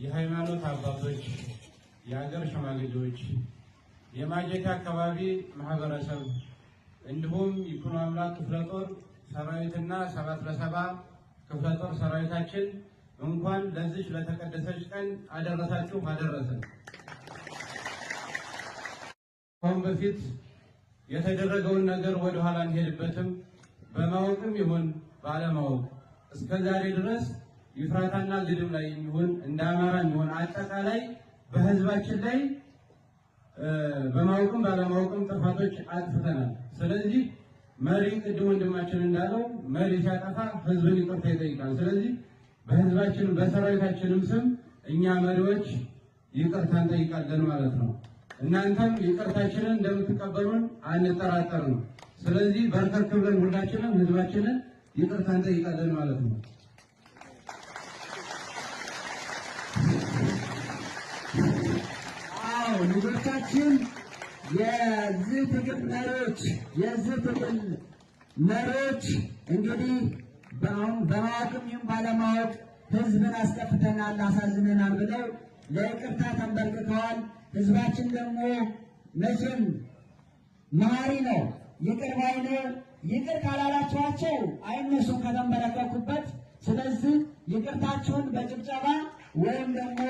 የሃይማኖት አባቶች፣ የሀገር ሽማግሌዎች፣ የማጀት አካባቢ ማህበረሰብ እንዲሁም ይኩኖ አምላክ ክፍለ ጦር ሰራዊትና 7 ክፍለ ጦር ሰራዊታችን እንኳን ለዚህ ለተቀደሰች ቀን አደረሳችሁ አደረሰን። አሁን በፊት የተደረገውን ነገር ወደ ኋላ እንሄድበትም በማወቅም ይሁን ባለማወቅ እስከዛሬ ድረስ ይፍራታና ግድም ላይ ይሁን እንደ አማራ ይሁን አጠቃላይ በህዝባችን ላይ በማወቅም ባለማወቅም ጥፋቶች አጥፍተናል። ስለዚህ መሪ ቅድም ወንድማችን እንዳለው መሪ ሲያጠፋ ህዝብን ይቅርታ ይጠይቃል። ስለዚህ በህዝባችን በሰራዊታችንም ስም እኛ መሪዎች ይቅርታ እንጠይቃለን ማለት ነው። እናንተም ይቅርታችንን እንደምትቀበሉን አንጠራጠርም። ስለዚህ በርከክ ብለን ሁላችንም ህዝባችንን ይቅርታ እንጠይቃለን ማለት ነው። ልጆቻችን የዚህ ትግል መሪዎች እንግዲህ በማወቅም ይሁን ባለማወቅ ህዝብን አስከፍተናል፣ አሳዝነናል ብለው ለይቅርታ ተንበርክከዋል። ህዝባችን ደግሞ መቼም መሐሪ ነው፣ ይቅር ባይ ነው። ይቅር ካላላችኋቸው አይነሱም ከተንበረከኩበት። ስለዚህ ይቅርታችሁን በጭብጨባ ወይም ደግሞ